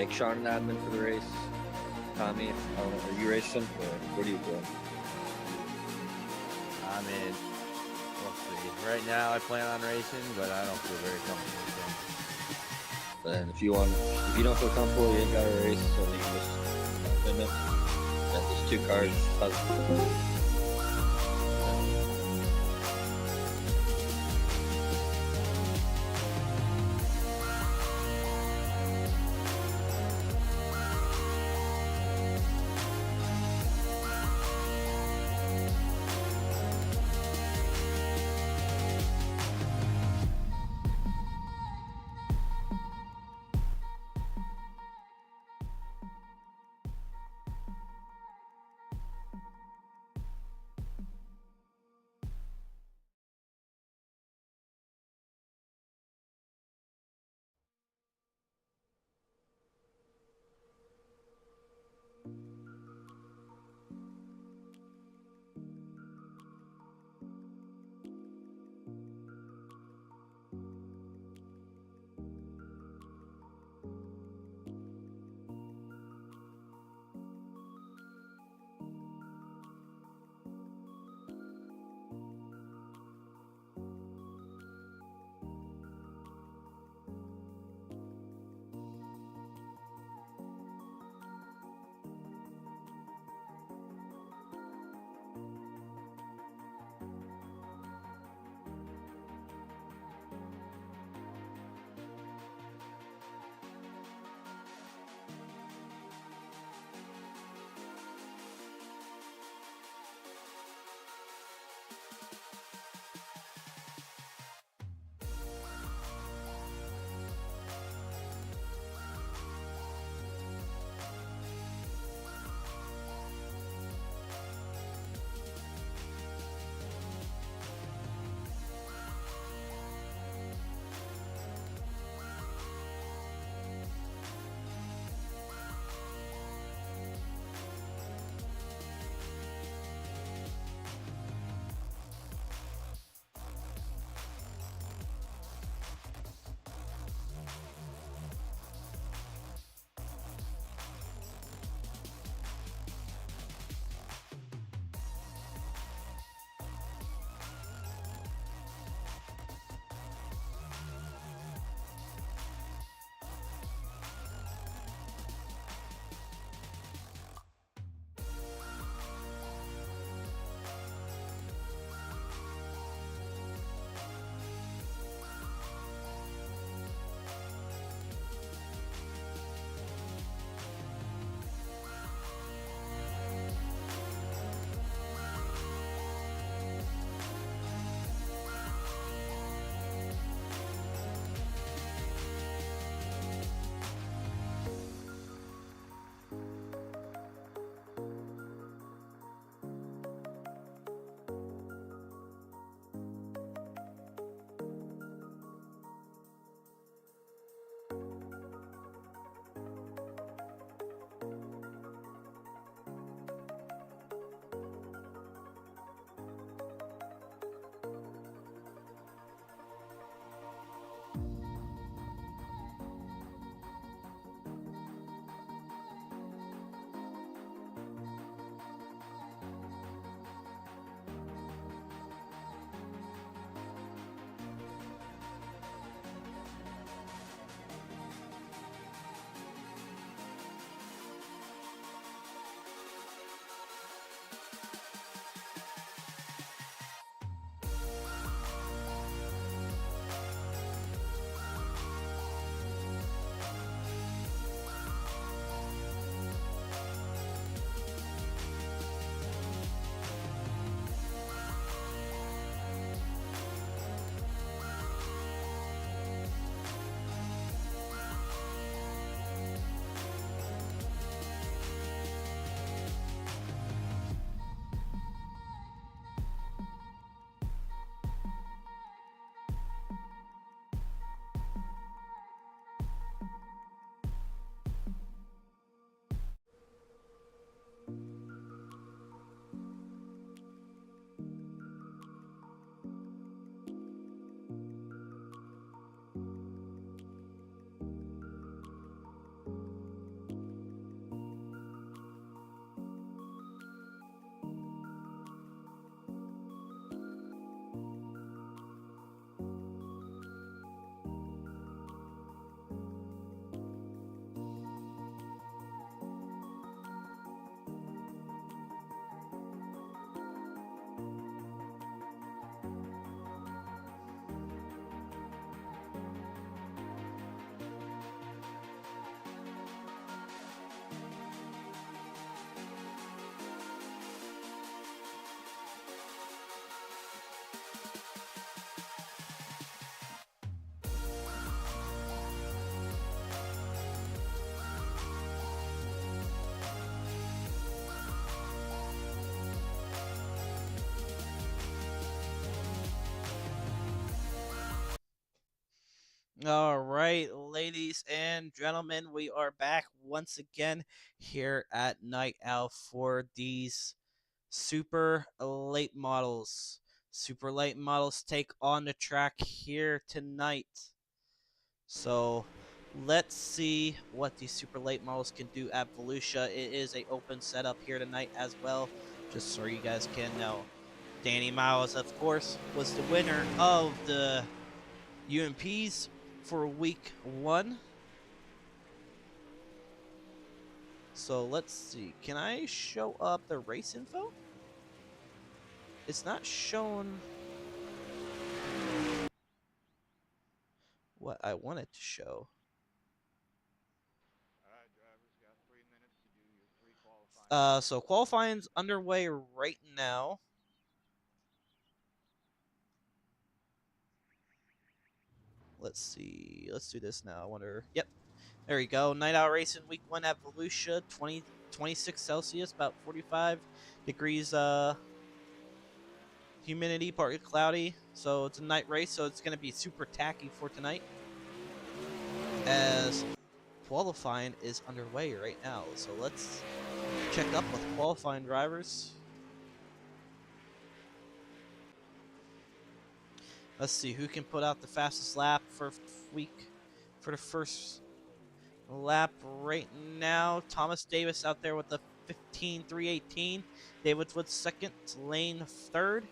make Sean an admin for the race. Tommy, are you racing or what are you doing? I mean, we'll see. Right now, I plan on racing, but I don't feel very comfortable. And if you don't feel comfortable, you ain't got to race, so you can just win it. And there's 2 cars. All right, ladies and gentlemen, we are back once again here at Night Owl for these super late models. Super late models take on the track here tonight. So let's see what these super late models can do at Volusia. It is a open setup here tonight as well, just so you guys can know. Danny Miles, of course, was the winner of the UMPs for week 1. So let's see. Can I show up the race info? It's not shown what I wanted to show. Alright, drivers got 3 minutes to do your 3 qualifying. So qualifying's underway right now. Let's see. Let's do this now. I wonder. Yep. There we go. Night Out Racing Week 1 at Volusia. 26 Celsius, about 45 degrees humidity, partly cloudy. So it's a night race, so it's going to be super tacky for tonight. As qualifying is underway right now. So let's check up with qualifying drivers. Let's see who can put out the fastest lap for the first lap right now. Thomas Davis out there with the 15.318. David Woods second, Lane third.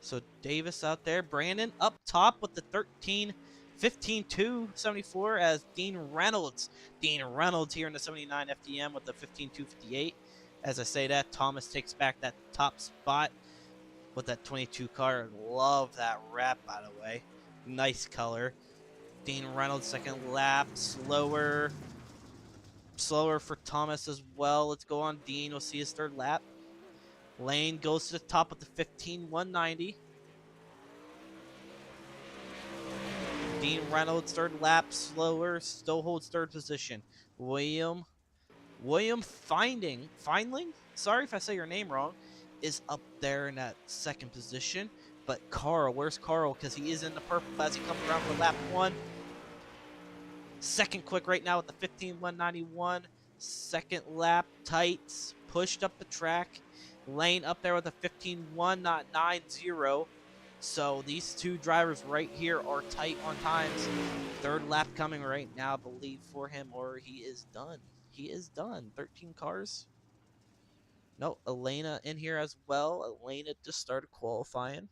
So Davis out there. Brandon up top with the 15.274 as Dean Reynolds. Dean Reynolds here in the 79 FDM with the 15.258. As I say that, Thomas takes back that top spot with that 22 car. Love that wrap, by the way. Nice color. Dean Reynolds second lap. Slower for Thomas as well. Let's go on Dean. We'll see his third lap. Lane goes to the top with the 15.190. Dean Reynolds third lap, slower, still holds third position. William Findling, sorry if I say your name wrong, is up there in that second position. But Carl, where's Carl? Because he is in the purple as he comes around for lap 1. Second quick right now with the 15.191. Second lap, tights, pushed up the track. Lane up there with a 15.190. So these two drivers right here are tight on times. Third lap coming right now, I believe, for him, or he is done. He is done. 13 cars. No, Elena in here as well. Elena just started qualifying.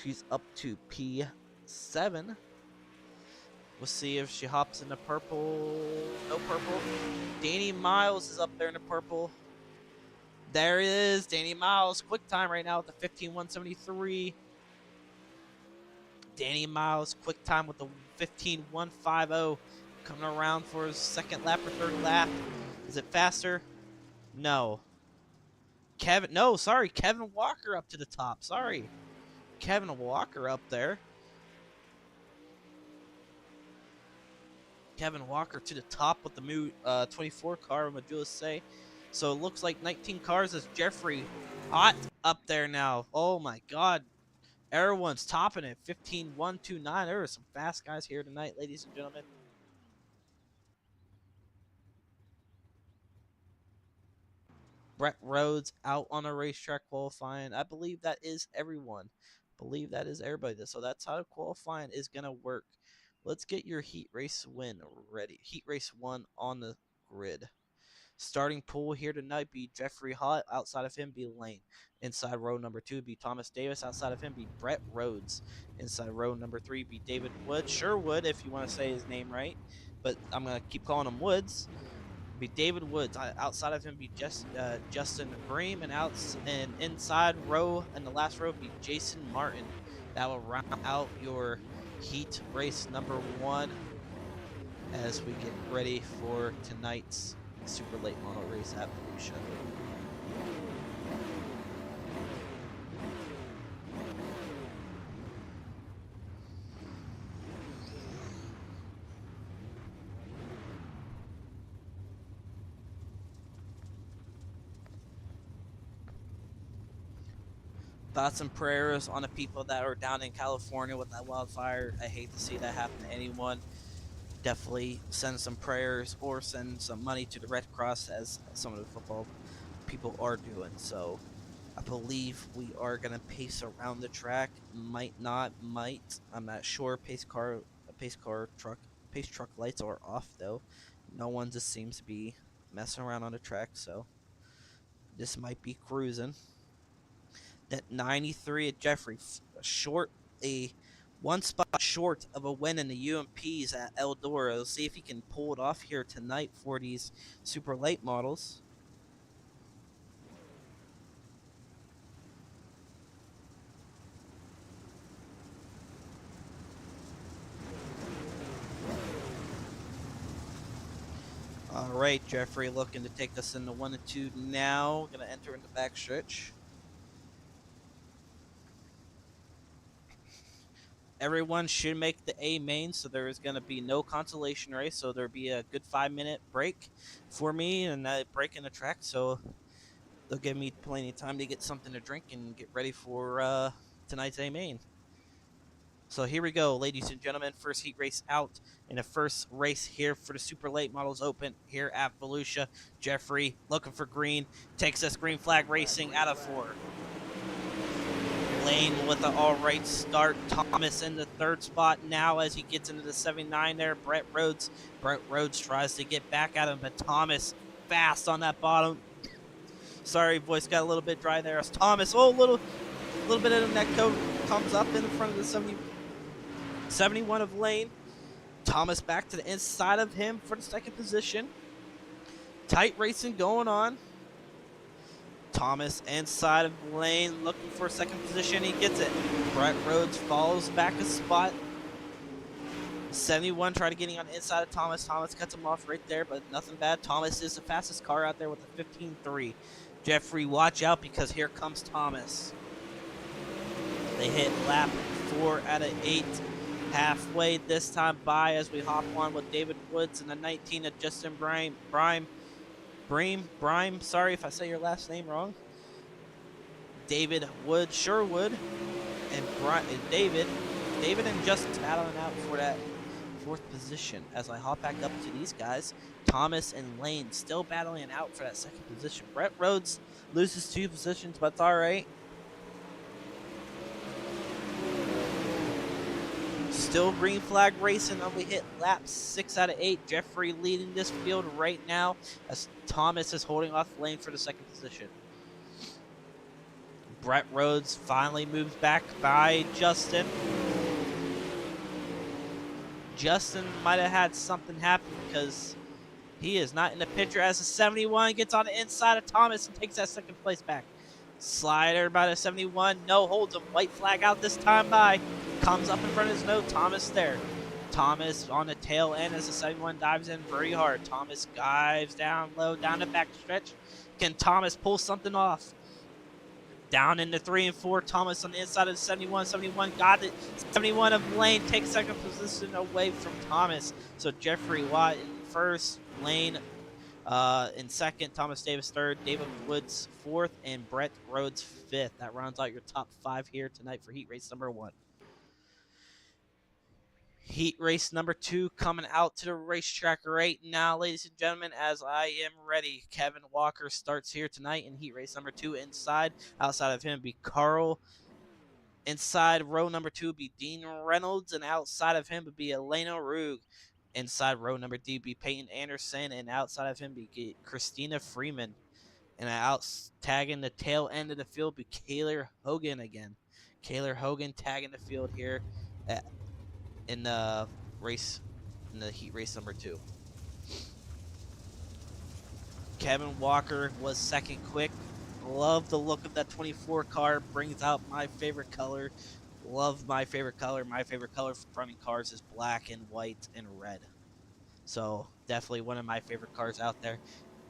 She's up to P7. We'll see if she hops in the purple. No purple. Danny Miles is up there in the purple. There it is. Danny Miles. Quick time right now with the 15.173. Danny Miles. Quick time with the 15.150. Coming around for his second lap or third lap. Is it faster? No. Kevin Walker up to the top. Sorry. Kevin Walker up there. Kevin Walker to the top with the 24 car, would you say? So it looks like 19 cars as Jeffrey Hot up there now. Oh my God. Everyone's topping it. 15.129. There are some fast guys here tonight, ladies and gentlemen. Brett Rhodes out on a racetrack qualifying. I believe that is everyone. Believe that is everybody. So that's how qualifying is going to work. Let's get your heat race win ready. Heat race 1 on the grid. Starting pool here tonight be Jeffrey Hott. Outside of him be Lane. Inside row number 2 be Thomas Davis. Outside of him be Brett Rhodes. Inside row number 3 be David Wood. Sherwood, if you want to say his name right. But I'm going to keep calling him Woods. Be David Woods. Outside of him be Justin Bream. And inside row and the last row be Jason Martin. That will round out your heat race number 1 as we get ready for tonight's super late model race at Volusia. Thoughts and prayers on the people that are down in California with that wildfire. I hate to see that happen to anyone. Definitely send some prayers or send some money to the Red Cross, as some of the football people are doing. So I believe we are gonna pace around the track. Might not, might. I'm not sure. Pace truck lights are off though. No one just seems to be messing around on the track, so this might be cruising. That 93 at Jeffrey, short a one spot short of a win in the UMPs at Eldora. See if he can pull it off here tonight for these super late models. All right, Jeffrey looking to take us into 1 and 2 now. Gonna enter in the back stretch. Everyone should make the A main, so there is going to be no consolation race. So there'll be a good 5-minute break for me and a break in the track. So they'll give me plenty of time to get something to drink and get ready for tonight's A main. So here we go, ladies and gentlemen. First heat race out, and the first race here for the Super Late Models Open here at Volusia. Jeffrey looking for green, takes us green flag racing out of 4. Lane with an all right start. Thomas in the 3rd spot now as he gets into the 79 there. Brett Rhodes tries to get back at him, but Thomas fast on that bottom. Sorry, voice got a little bit dry there. As Thomas, a little bit of the neck coat comes up in front of the 71 of Lane. Thomas back to the inside of him for the 2nd position. Tight racing going on. Thomas inside of Lane looking for 2nd position. He gets it. Brett Rhodes follows back a spot. 71 try to getting on the inside of Thomas. Thomas cuts him off right there, but nothing bad. Thomas is the fastest car out there with a 15.3. Jeffrey, watch out because here comes Thomas. They hit lap 4 out of 8. Halfway this time by as we hop on with David Woods and the 19 of Justin Brime. Sorry if I say your last name wrong. David Wood, Sherwood, and David and Justin battling out for that 4th position. As I hop back up to these guys, Thomas and Lane still battling out for that 2nd position. Brett Rhodes loses 2 positions, but it's all right. Still green flag racing, and we hit lap 6 out of 8. Jeffrey leading this field right now as Thomas is holding off Lane for the 2nd position. Brett Rhodes finally moves back by Justin. Justin might have had something happen because he is not in the picture as the 71 gets on the inside of Thomas and takes that 2nd place back. Slider by the 71. No, holds him. White flag out this time by. Comes up in front of his nose. Thomas there. Thomas on the tail end as the 71 dives in very hard. Thomas dives down low, down the back stretch. Can Thomas pull something off? Down into 3 and 4. Thomas on the inside of the 71. 71 got it. 71 of Lane takes 2nd position away from Thomas. So Jeffrey Watt in 1st. Lane in 2nd, Thomas Davis 3rd, David Woods 4th, and Brett Rhodes 5th. That rounds out your top 5 here tonight for heat race number 1. Heat race number 2 coming out to the racetrack right now, ladies and gentlemen, as I am ready. Kevin Walker starts here tonight in heat race number 2 inside. Outside of him be Carl. Inside row number 2 would be Dean Reynolds, and outside of him would be Elena Rug. Inside row number D be Peyton Anderson, and outside of him be Christina Freeman. And out tagging the tail end of the field be Kaylor Hogan again. Kaylor Hogan tagging the field here in the heat race number 2. Kevin Walker was 2nd quick. Love the look of that 24 car. Brings out my favorite color. Love my favorite color. My favorite color for running cars is black and white and red. So definitely one of my favorite cars out there.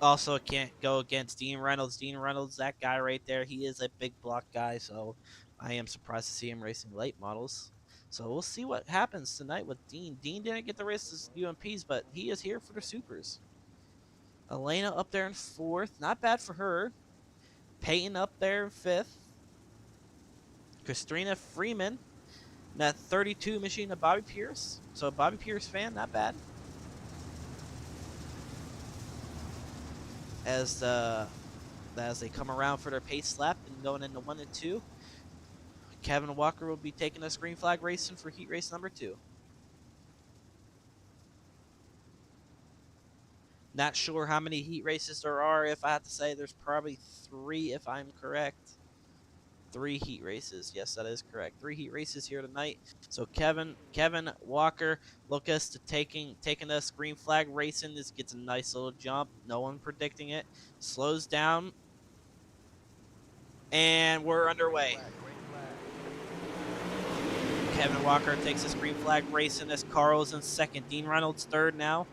Also can't go against Dean Reynolds. Dean Reynolds, that guy right there, he is a big block guy. So I am surprised to see him racing late models. So we'll see what happens tonight with Dean. Dean didn't get the race as UMPs, but he is here for the supers. Elena up there in 4th. Not bad for her. Peyton up there in 5th. Christina Freeman. That 32 machine of Bobby Pierce. So Bobby Pierce fan, not bad. As they come around for their pace lap and going into 1 and 2, Kevin Walker will be taking us green flag racing for heat race number 2. Not sure how many heat races there are. If I have to say, there's probably 3 if I'm correct. 3 heat races. Yes, that is correct. 3 heat races here tonight. So Kevin Walker, Lucas to taking us green flag racing. This gets a nice little jump. No one predicting it. Slows down. And we're underway. Kevin Walker takes his green flag racing as Carl's in second. Dean Reynolds third now.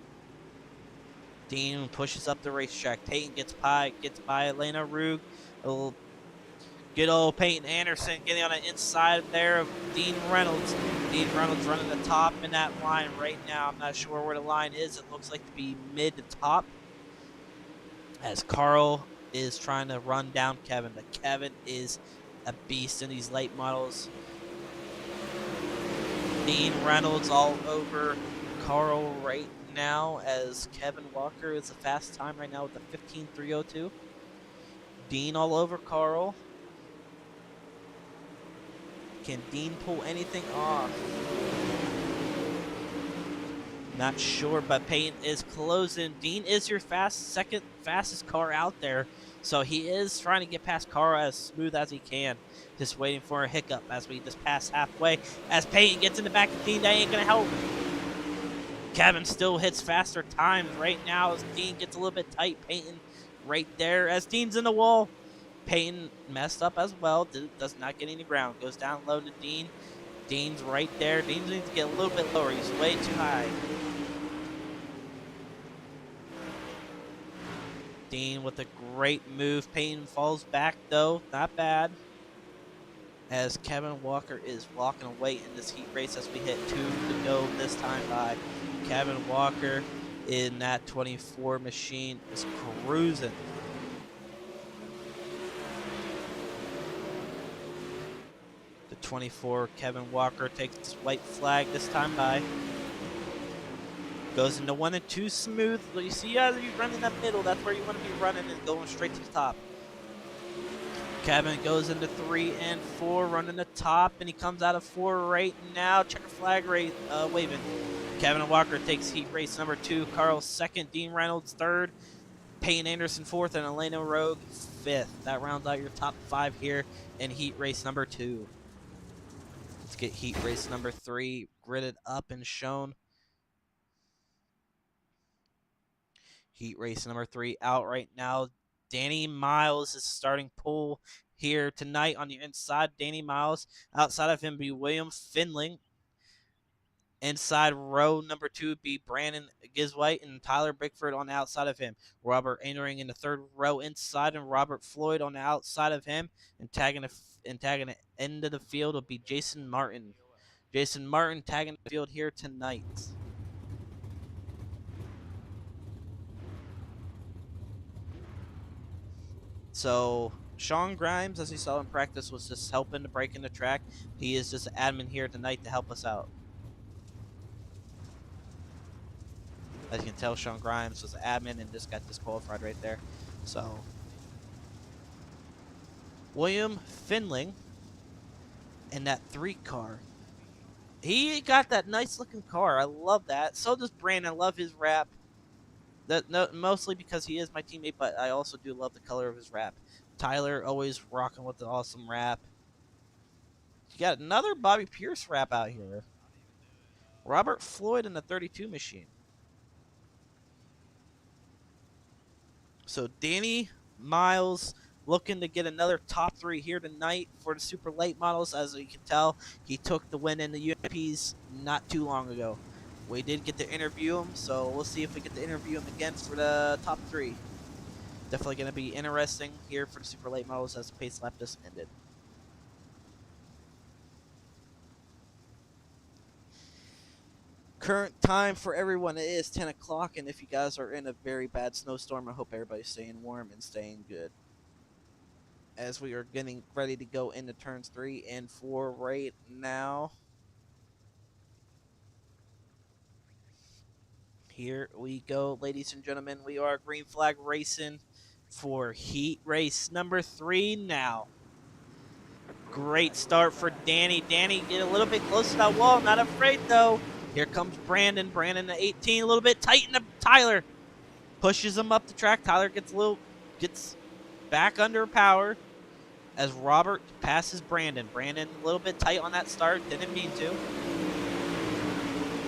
Dean pushes up the racetrack. Peyton gets by Elena Rug. Good old Peyton Anderson getting on the inside there of Dean Reynolds. Dean Reynolds running the top in that line right now. I'm not sure where the line is. It looks like to be mid to top. As Carl is trying to run down Kevin. But Kevin is a beast in these late models. Dean Reynolds all over Carl right now as Kevin Walker is a fast time right now with a 15.302. Dean all over Carl. Can Dean pull anything off? Not sure, but Peyton is closing. Dean is your second fastest car out there. So he is trying to get past Carl as smooth as he can. Just waiting for a hiccup as we just pass halfway. As Peyton gets in the back of Dean, that ain't going to help. Kevin still hits faster times right now as Dean gets a little bit tight. Peyton right there as Dean's in the wall. Peyton messed up as well. Does not get any ground. Goes down low to Dean. Dean's right there. Dean needs to get a little bit lower. He's way too high. Dean with a great move. Peyton falls back though. Not bad. As Kevin Walker is walking away in this heat race as we hit 2 to go this time by. Kevin Walker in that 24 machine is cruising. The 24 Kevin Walker takes his white flag this time by. Goes into 1 and 2 smooth. You see how you run in that middle. That's where you want to be running and going straight to the top. Kevin goes into 3 and 4, running the top, and he comes out of 4 right now. Checker flag waving. Kevin Walker takes heat race number 2. Carl second. Dean Reynolds third. Peyton Anderson fourth, and Elena Rogue fifth. That rounds out your top 5 here in heat race number 2. Let's get heat race number 3 gridded up and shown. Heat race number 3 out right now. Danny Miles is starting pole here tonight on the inside. Danny Miles. Outside of him be William Finling. Inside row number 2 be Brandon Giswhite and Tyler Bickford on the outside of him. Robert entering in the 3rd row inside, and Robert Floyd on the outside of him. And tagging the end of the field will be Jason Martin. Jason Martin tagging the field here tonight. So Sean Grimes, as you saw in practice, was just helping to break in the track. He is just an admin here tonight to help us out. As you can tell, Sean Grimes was an admin and just got disqualified right there. So William Finling in that 3 car. He got that nice looking car. I love that. So does Brandon. I love his wrap. Mostly because he is my teammate, but I also do love the color of his wrap. Tyler always rocking with the awesome wrap. You got another Bobby Pierce wrap out here. Robert Floyd in the 32 machine. So Danny Miles looking to get another top 3 here tonight for the super late models. As you can tell, he took the win in the UMPs not too long ago. We did get to interview him, so we'll see if we get to interview him again for the top 3. Definitely going to be interesting here for the super late models as the pace lap just ended. Current time for everyone is 10 o'clock, and if you guys are in a very bad snowstorm, I hope everybody's staying warm and staying good. as we are getting ready to go into turns 3 and 4 right now. Here we go, ladies and gentlemen. We are green flag racing for heat race number 3 now. Great start for Danny. Danny get a little bit close to that wall. Not afraid, though. Here comes Brandon. Brandon at 18, a little bit tight into Tyler. Pushes him up the track. Tyler gets back under power as Robert passes Brandon. Brandon a little bit tight on that start. Didn't mean to.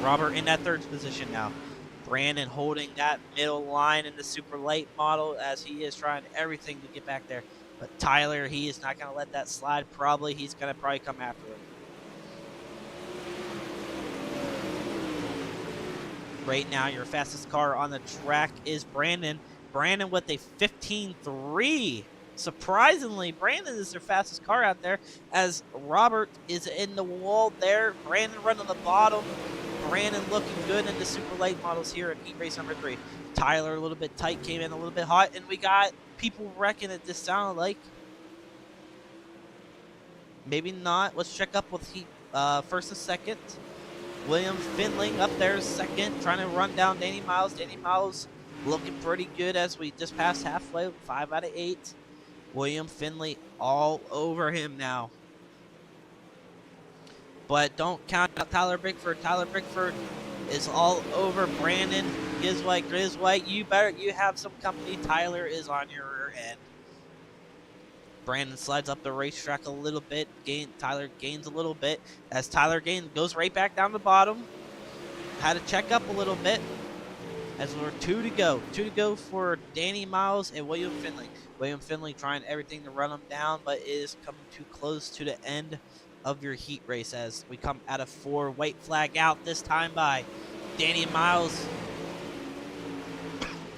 Robert in that third position now. Brandon holding that middle line in the super light model as he is trying everything to get back there. But Tyler, he is not going to let that slide. He's going to probably come after him. Right now, your fastest car on the track is Brandon. Brandon with a 15.3. Surprisingly, Brandon is their fastest car out there as Robert is in the wall there. Brandon running the bottom. Brandon looking good in the super light models here at heat race number 3. Tyler a little bit tight, came in a little bit hot, and we got people wrecking it. This sounded like. Maybe not. Let's check up with heat first and second. William Finley up there second, trying to run down Danny Miles. Danny Miles looking pretty good as we just passed halfway, 5 out of 8. William Finley all over him now. But don't count out Tyler Bickford. Tyler Bickford is all over Brandon. Griswhite, you have some company. Tyler is on your rear end. Brandon slides up the racetrack a little bit. Tyler gains a little bit. As Tyler goes right back down the bottom. Had to check up a little bit. As we're 2 to go. 2 to go for Danny Miles and William Finley. William Finley trying everything to run him down, but is coming too close to the end of your heat race as we come out of 4. White flag out this time by Danny Miles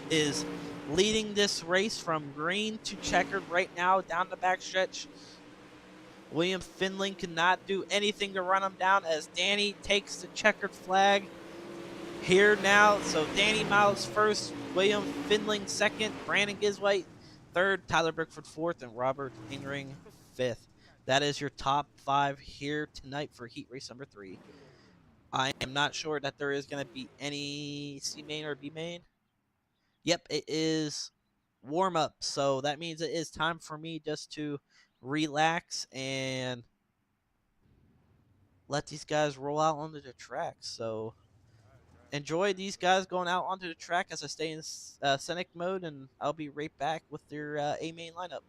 is leading this race from green to checkered right now down the backstretch. William Finley cannot do anything to run him down as Danny takes the checkered flag here now. So Danny Miles first, William Finley second, Brandon Giswhite third, Tyler Bickford fourth, and Robert Ingring fifth. That is your top 5 here tonight for heat race number 3. I am not sure that there is going to be any C main or B main. Yep, it is warm up. So that means it is time for me just to relax and let these guys roll out onto the track. So enjoy these guys going out onto the track as I stay in scenic mode, and I'll be right back with their A main lineup.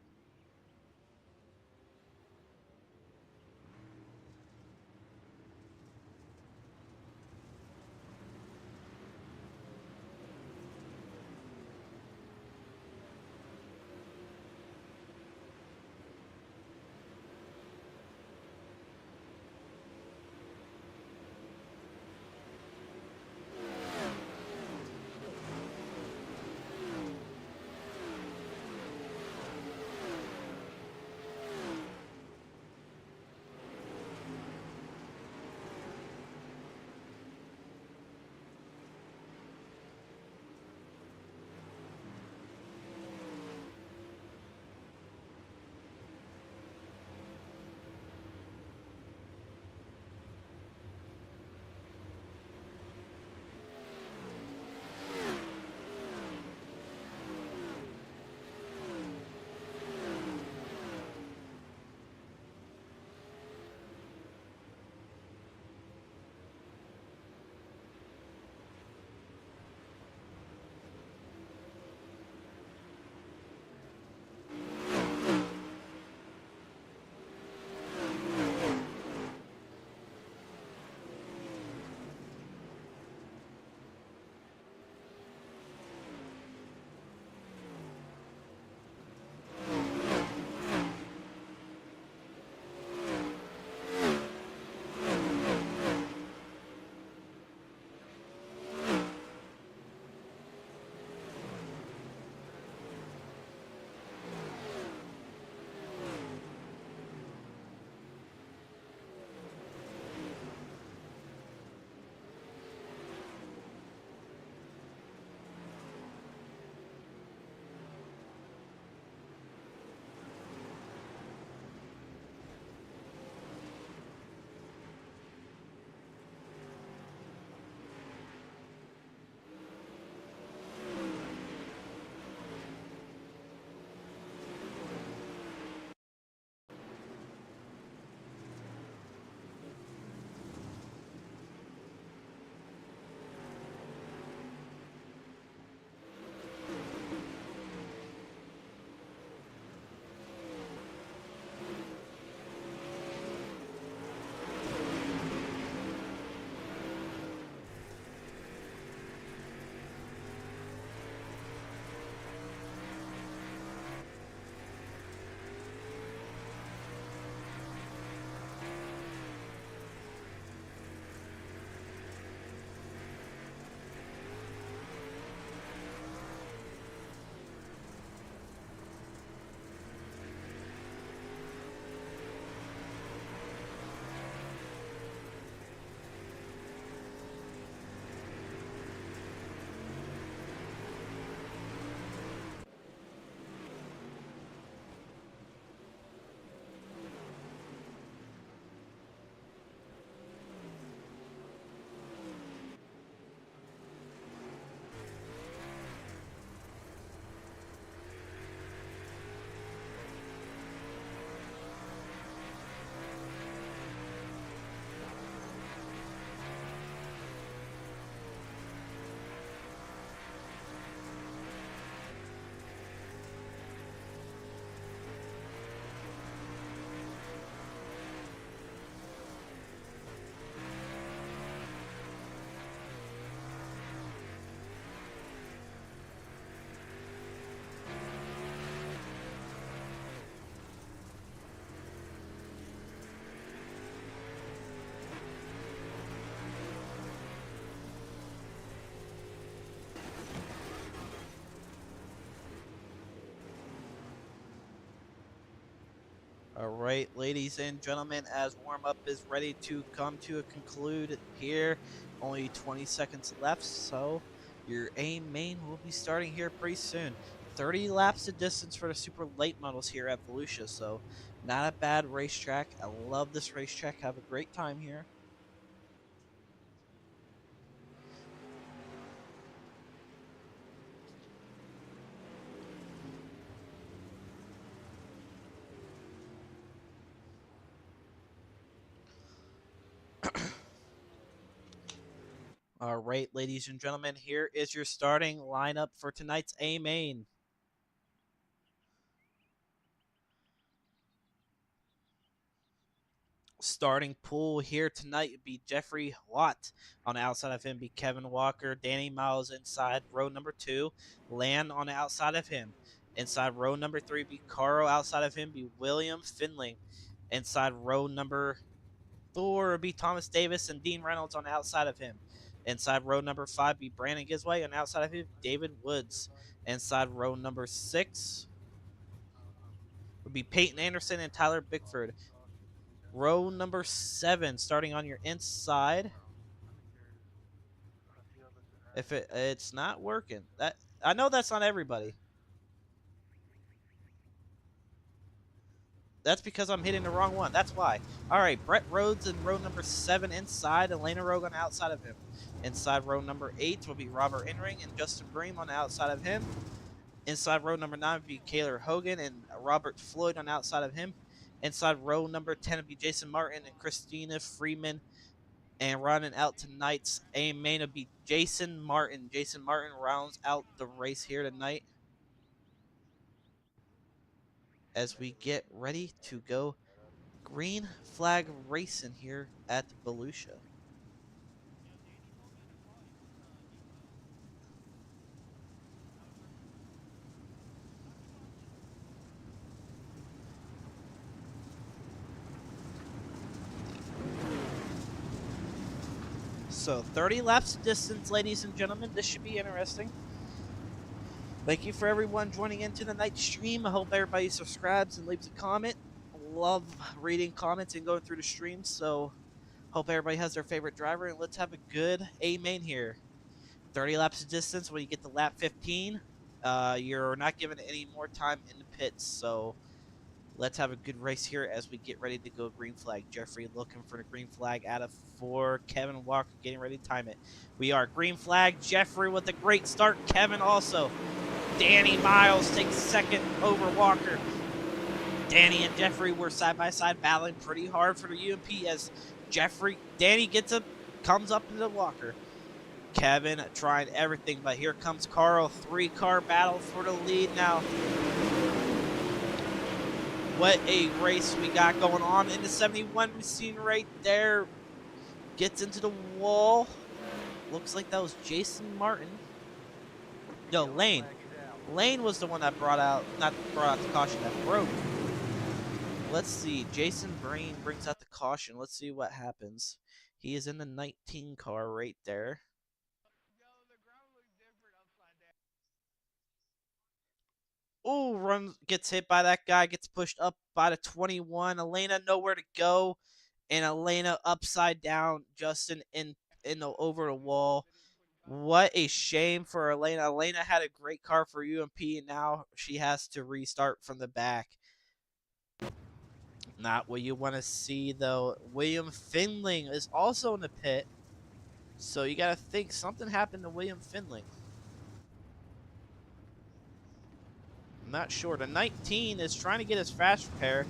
All right, ladies and gentlemen, as warm-up is ready to come to a conclude here, only 20 seconds left, so your aim main will be starting here pretty soon. 30 laps of distance for the super late models here at Volusia, so not a bad racetrack. I love this racetrack. Have a great time here. All right, ladies and gentlemen, here is your starting lineup for tonight's A main. Starting pool here tonight would be Jeffrey Watt. On the outside of him be Kevin Walker, Danny Miles inside row number 2, Land on the outside of him. Inside row number 3 be Carl. Outside of him be William Finling. Inside row number 4 would be Thomas Davis and Dean Reynolds on the outside of him. Inside row number 5 be Brandon Gisway. On the outside of him, David Woods. Inside row number 6 would be Peyton Anderson and Tyler Bickford. Row number 7, starting on your inside. If it's not working, that I know that's not everybody. That's because I'm hitting the wrong one. That's why. All right, Brett Rhodes in row number 7 inside. Elena Rogan outside of him. Inside row number 8 will be Robert Enring and Justin Bream on the outside of him. Inside row number 9 will be Kaylor Hogan and Robert Floyd on the outside of him. Inside row number 10 will be Jason Martin and Christina Freeman. And running out tonight's aim main will be Jason Martin. Jason Martin rounds out the race here tonight as we get ready to go green flag racing here at Volusia. So 30 laps of distance, ladies and gentlemen. This should be interesting. Thank you for everyone joining into the night stream. I hope everybody subscribes and leaves a comment. Love reading comments and going through the stream. So hope everybody has their favorite driver. And let's have a good A main here. 30 laps of distance. When you get to lap 15, you're not given any more time in the pits. So let's have a good race here as we get ready to go green flag. Jeffrey looking for the green flag out of 4. Kevin Walker getting ready to time it. We are green flag. Jeffrey with a great start. Kevin also. Danny Miles takes second over Walker. Danny and Jeffrey were side by side battling pretty hard for the UMP as Danny comes up into Walker. Kevin trying everything, but here comes Carl. 3-car battle for the lead now. What a race we got going on in the 71 we've seen right there. Gets into the wall. Looks like that was Jason Martin. No, Lane. Lane was the one that not brought out the caution, that broke. Let's see. Jason Breen brings out the caution. Let's see what happens. He is in the 19 car right there. Oh, gets hit by that guy, gets pushed up by the 21. Elena nowhere to go, and Elena upside down. Justin over the wall. What a shame for Elena. Elena had a great car for UMP, and now she has to restart from the back. Not what you want to see, though. William Finling is also in the pit, so you got to think something happened to William Finling. I'm not sure. The 19 is trying to get his fast repair.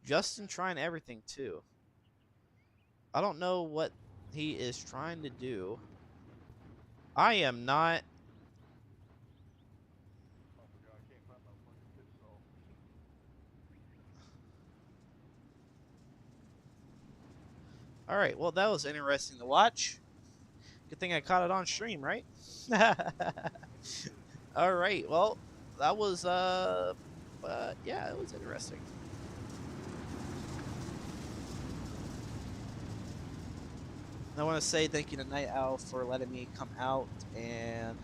Justin trying everything too. I don't know what he is trying to do. I am not. All right, well, that was interesting to watch. Good thing I caught it on stream, right? All right, well, that was yeah, it was interesting. I want to say thank you to Night Owl for letting me come out and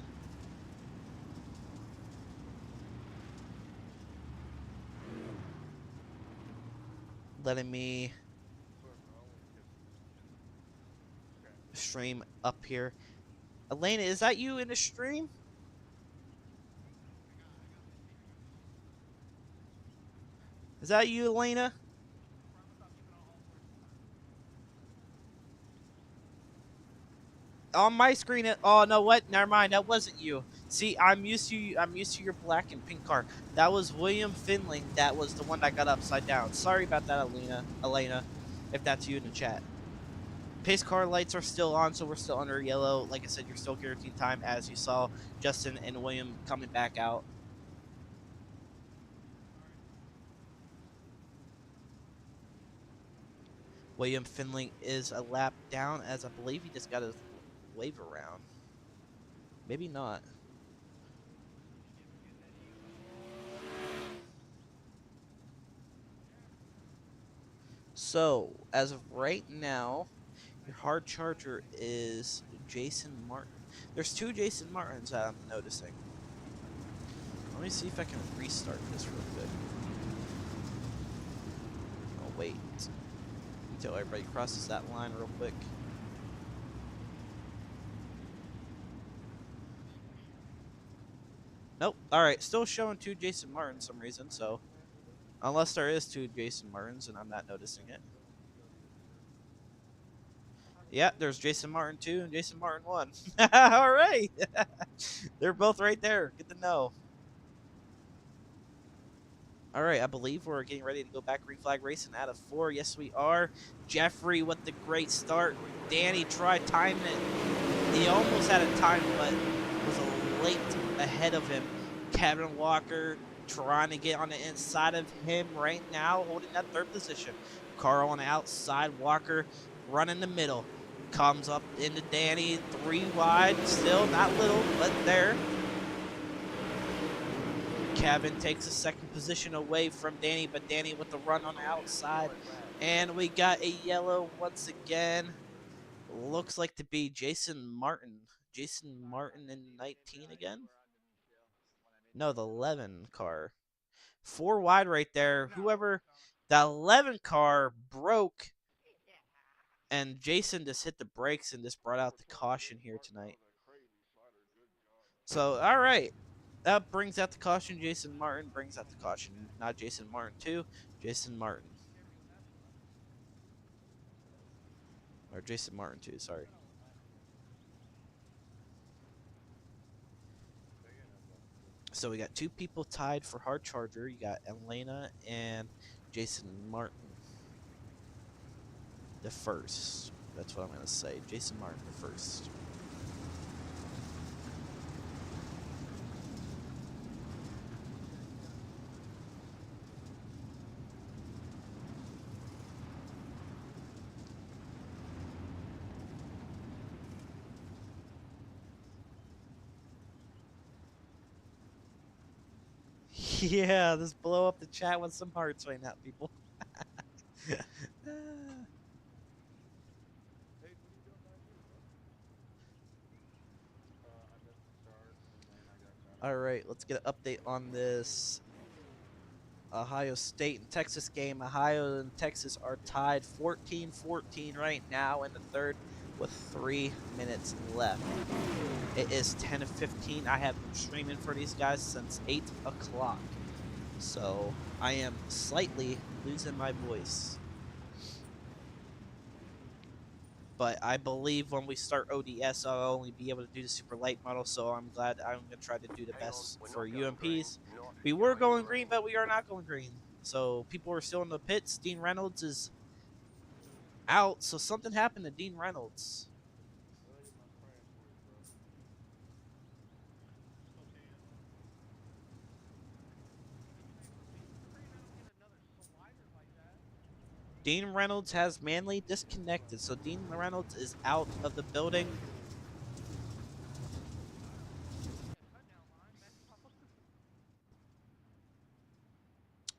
letting me stream up here. Elena, is that you in the stream? Is that you, Elena? On my screen, oh no, what? Never mind, that wasn't you. See, I'm used to your black and pink car. That was William Finling. That was the one that got upside down. Sorry about that, Elena, if that's you in the chat. Pace car lights are still on, so we're still under yellow. Like I said, you're still guaranteed time, as you saw Justin and William coming back out. William Finling is a lap down, as I believe he just got his wave around. Maybe not. So, as of right now, your hard charger is Jason Martin. There's two Jason Martins that I'm noticing. Let me see if I can restart this real quick. Oh, wait. Until everybody crosses that line real quick. Nope. Alright, still showing two Jason Martins for some reason, so... Unless there is two Jason Martins and I'm not noticing it. Yeah, there's Jason Martin 2 and Jason Martin 1. Alright! They're both right there. Good to know. Alright, I believe we're getting ready to go back green flag racing out of 4. Yes, we are. Jeffrey with the great start. Danny tried timing it. He almost had it timed, but was late ahead of him. Kevin Walker trying to get on the inside of him right now, holding that third position. Carl on the outside. Walker running the middle. Comes up into Danny. 3 wide. Still not little, but there. Kevin takes a second position away from Danny, but Danny with the run on the outside. And we got a yellow once again. Looks like to be Jason Martin. Jason Martin in 19 again? No, the 11 car. 4 wide right there. Whoever, the 11 car broke. And Jason just hit the brakes and just brought out the caution here tonight. So, all right. That brings out the caution. Jason Martin brings out the caution. Not Jason Martin 2, Jason Martin. Or Jason Martin 2, sorry. So we got 2 people tied for hard charger. You got Elena and Jason Martin. The first. That's what I'm going to say. Jason Martin the first. Yeah, let's blow up the chat with some hearts right now, people. All right, let's get an update on this Ohio State and Texas game. Ohio and Texas are tied 14-14 right now in the third with 3 minutes left. It is 10:15. I have been streaming for these guys since 8 o'clock. So I am slightly losing my voice. But I believe when we start ODS, I'll only be able to do the super light model, so I'm glad. I'm going to try to do the best for UMPs. We were going green, but we are not going green. So people are still in the pits. Dean Reynolds is out, so something happened to Dean Reynolds. Dean Reynolds has manually disconnected, so Dean Reynolds is out of the building.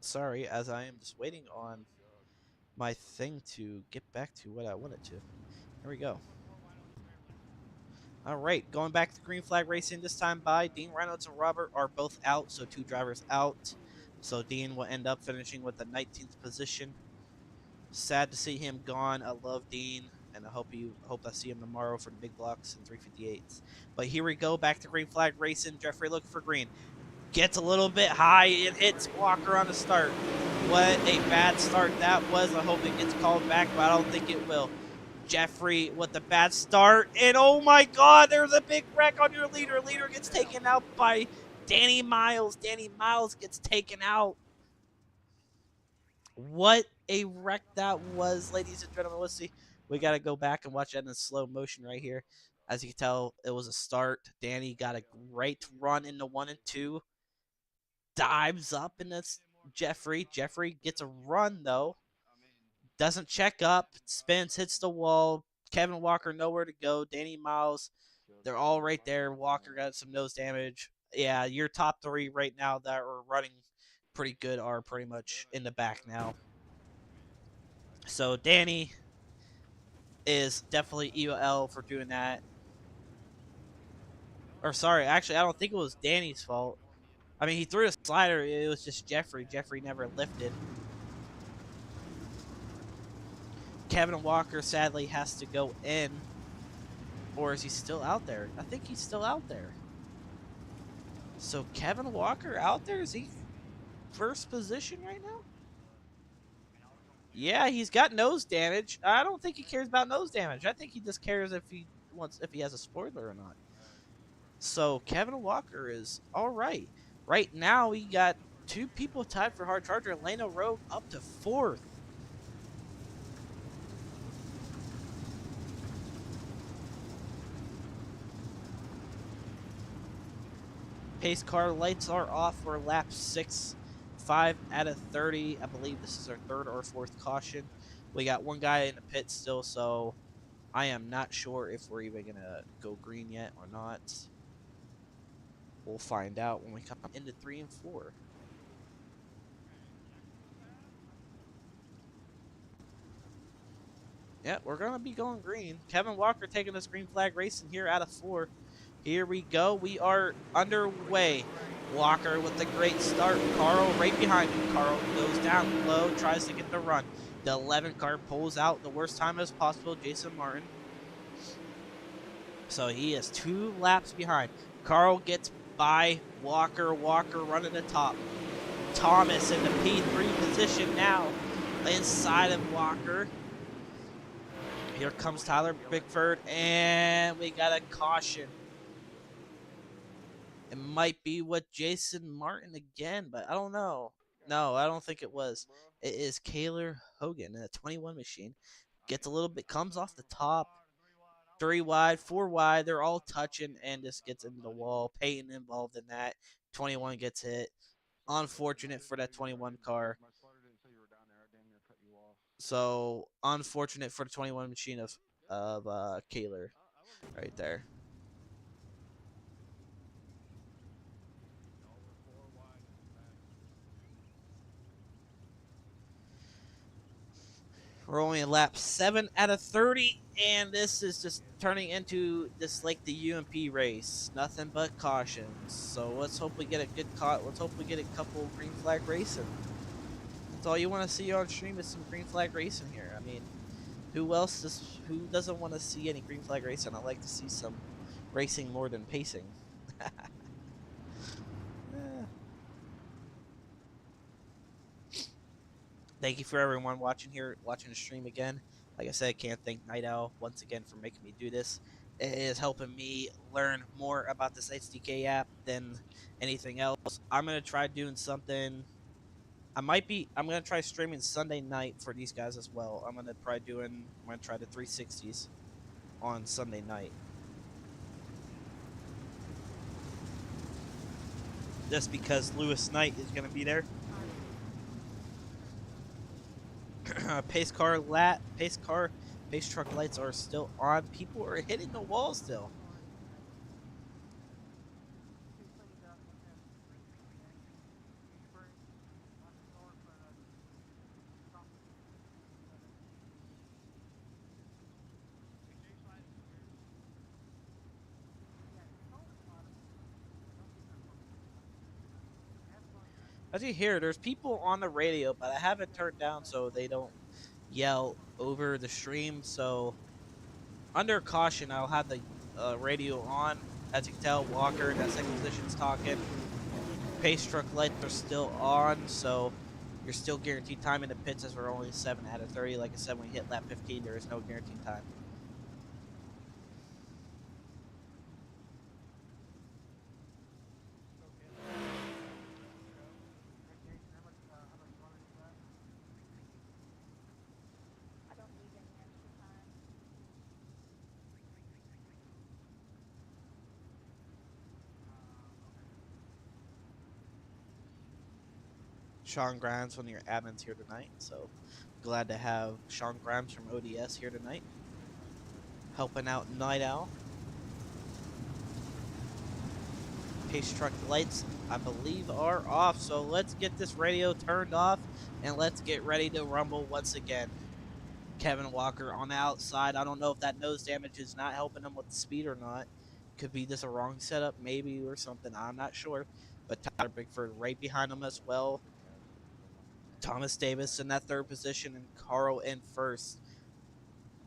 Sorry, as I am just waiting on my thing to get back to what I wanted to. Here we go. All right, going back to green flag racing this time by Dean Reynolds and Robert are both out, so 2 drivers out. So Dean will end up finishing with the 19th position. Sad to see him gone. I love Dean, and I hope I see him tomorrow for the big blocks and 358s. But here we go, back to green flag racing. Jeffrey looking for green. Gets a little bit high. It hits Walker on the start. What a bad start that was. I hope it gets called back, but I don't think it will. Jeffrey with the bad start. And oh my God, there's a big wreck on your leader. Leader gets taken out by Danny Miles. Danny Miles gets taken out. What a wreck that was, ladies and gentlemen. Let's see. We got to go back and watch that in slow motion right here. As you can tell, it was a start. Danny got a great run into 1 and 2. Dives up in this Jeffrey. Jeffrey gets a run, though. Doesn't check up, spins, hits the wall. Kevin Walker nowhere to go. Danny Miles, they're all right there. Walker got some nose damage. Yeah, your top 3 right now that are running pretty good are pretty much in the back now. So Danny is definitely EOL for doing that. Or sorry, actually, I don't think it was Danny's fault. I mean, he threw a slider. It was just Jeffrey. Jeffrey never lifted. Kevin Walker sadly has to go in. Or is he still out there? I think he's still out there. So Kevin Walker out there? Is he first position right now? Yeah, he's got nose damage. I don't think he cares about nose damage. I think he just cares if he has a spoiler or not. So Kevin Walker is all right. Right now we got 2 people tied for hard charger. Leno Rogue up to 4th. Pace car lights are off for lap 6. 5 out of 30. I believe this is our 3rd or 4th caution. We got 1 guy in the pit still, so I am not sure if we're even going to go green yet or not. We'll find out when we come into 3 and 4. Yeah, we're going to be going green. Kevin Walker taking this green flag racing here out of 4. Here we go. We are underway. Walker with the great start. Carl right behind him. Carl goes down low, tries to get the run. The 11 car pulls out the worst time as possible, Jason Martin. So he is 2 laps behind. Carl gets by Walker. Walker running the top. Thomas in the P3 position now inside of Walker. Here comes Tyler Bickford, and we got a caution. It might be with Jason Martin again, but I don't know. No, I don't think it was. It is Kaylor Hogan in a 21 machine. Gets a little bit, comes off the top. 3 wide, 4 wide. They're all touching and just gets into the wall. Peyton involved in that. 21 gets hit. Unfortunate for that 21 car. So, unfortunate for the 21 machine of Kaylor right there. We're only in lap 7 out of 30, and this is just turning into this like the UMP race. Nothing but cautions. So let's hope we get a good let's hope we get a couple green flag racing. That's all you want to see on stream is some green flag racing here. I mean, who doesn't want to see any green flag racing? I like to see some racing more than pacing. Thank you for everyone watching the stream again. Like I said, I can't thank Night Owl once again for making me do this. It is helping me learn more about this SDK app than anything else. I'm going to try doing something. I'm going to try streaming Sunday night for these guys as well. I'm going to try the 360s on Sunday night. Just because Lewis Knight is going to be there. Pace truck lights are still on. People are hitting the wall still. As you hear, there's people on the radio, but I have it turned down so they don't yell over the stream. So under caution, I'll have the radio on. As you can tell, Walker in that second position is talking. Pace truck lights are still on, so you're still guaranteed time in the pits as we're only 7 out of 30. Like I said, when you hit lap 15, there is no guaranteed time. Sean Grimes, one of your admins here tonight, so glad to have Sean Grimes from ODS here tonight, helping out Night Owl. Pace truck lights, I believe, are off, so let's get this radio turned off and let's get ready to rumble once again. Kevin Walker on the outside. I don't know if that nose damage is not helping him with the speed or not. Could be just a wrong setup, maybe, or something. I'm not sure. But Tyler Bigford right behind him as well. Thomas Davis in that third position and Carl in first.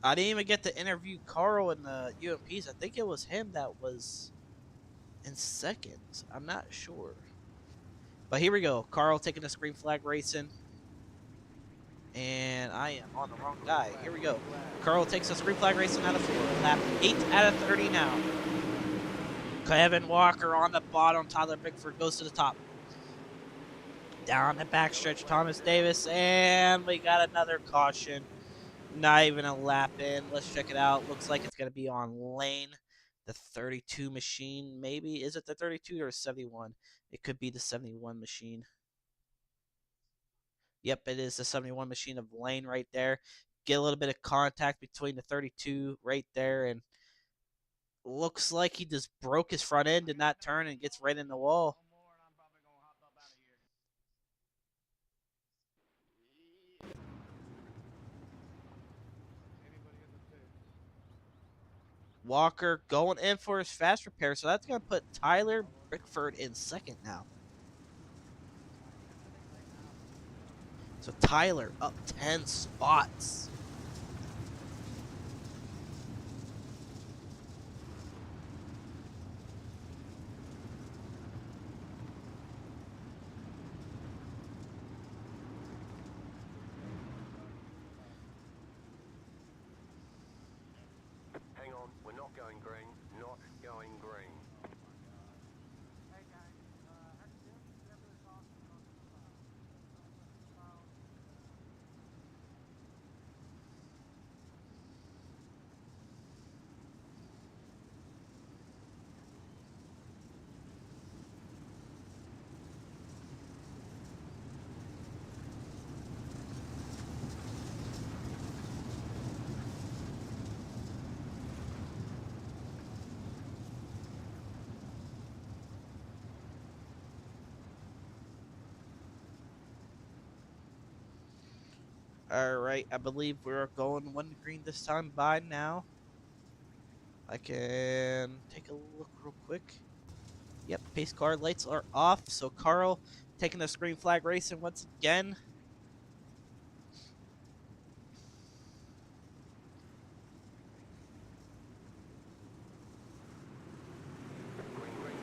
I didn't even get to interview Carl in the UMPs. I think it was him that was in second. I'm not sure. But here we go. Carl taking the screen flag racing. And I am on the wrong guy. Here we go. Carl takes a screen flag racing out of 4. Lap 8 out of 30 now. Kevin Walker on the bottom. Tyler Bickford goes to the top. Down the backstretch, Thomas Davis. And we got another caution. Not even a lap in. Let's check it out. Looks like it's going to be on lane. The 32 machine, maybe. Is it the 32 or 71? It could be the 71 machine. Yep, it is the 71 machine of lane right there. Get a little bit of contact between the 32 right there, and looks like he just broke his front end, did not turn, and gets right in the wall. Walker going in for his fast repair, so that's going to put Tyler Bickford in second now. So Tyler up 10 spots. Hang on, we're not going green, not going green. All right, I believe we're going one green this time by now. I can take a look real quick. Yep, pace car lights are off. So Carl taking the screen flag racing once again.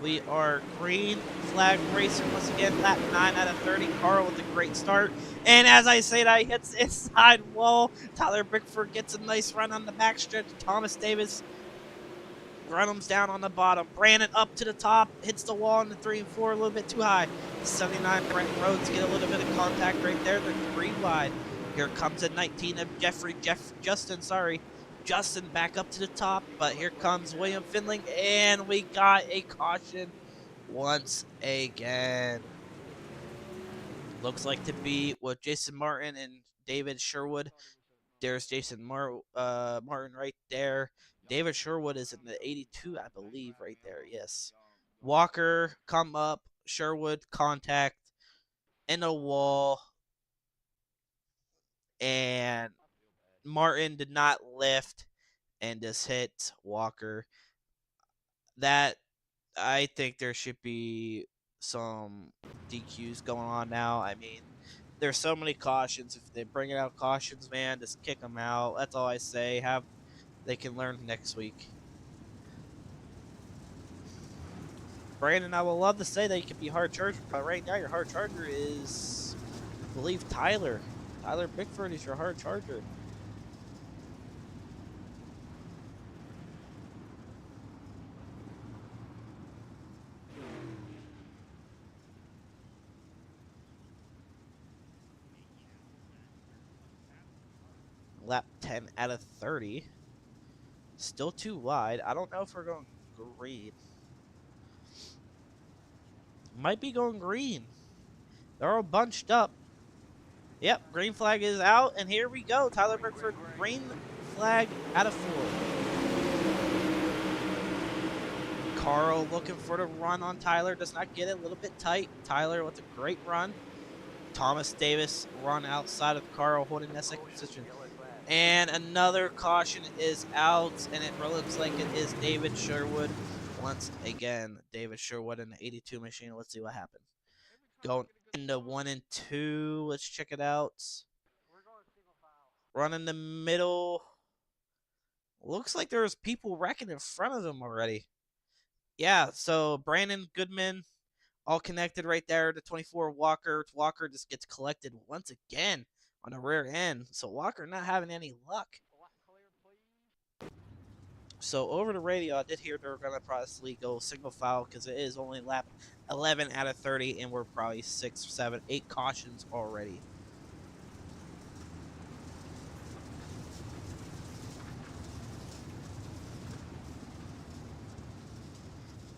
We are green flag racing once again. Lap 9 out of 30. Carl with a great start. And as I say that, he hits the inside wall. Tyler Bickford gets a nice run on the backstretch. Thomas Davis Grunham's down on the bottom. Brandon up to the top. Hits the wall in the 3 and 4 a little bit too high. 79 Brent Rhodes get a little bit of contact right there. They're 3 wide. Here comes a 19 of Justin back up to the top, but here comes William Finling, and we got a caution once again. Looks like to be with Jason Martin and David Sherwood. There's Jason Martin right there. David Sherwood is in the 82, I believe, right there. Yes. Walker, come up. Sherwood, contact in a wall. And Martin did not lift and just hit Walker. That, I think there should be some DQs going on now. I mean, there's so many cautions. If they bring it out cautions, man, just kick them out. That's all I say. They can learn next week. Brandon, I would love to say that you could be hard charger, but right now your hard charger is, I believe, Tyler. Tyler Bickford is your hard charger. Lap 10 out of 30. Still too wide. I don't know if we're going green. Might be going green. They're all bunched up. Yep, green flag is out, and here we go. Tyler Bickford, green flag out of 4. Carl looking for the run on Tyler. Does not get it. A little bit tight. Tyler with a great run. Thomas Davis run outside of Carl, holding that second position. And another caution is out, and it looks like it is David Sherwood. Once again, David Sherwood in the 82 machine. Let's see what happens. Going into 1 and 2. Let's check it out. Run in the middle. Looks like there's people wrecking in front of him already. Yeah, so Brandon Goodman all connected right there to 24 Walker. Walker just gets collected once again on the rear end. So Walker not having any luck. So over the radio, I did hear they're going to probably go single foul because it is only lap 11 out of 30, and we're probably 6, 7, 8 cautions already.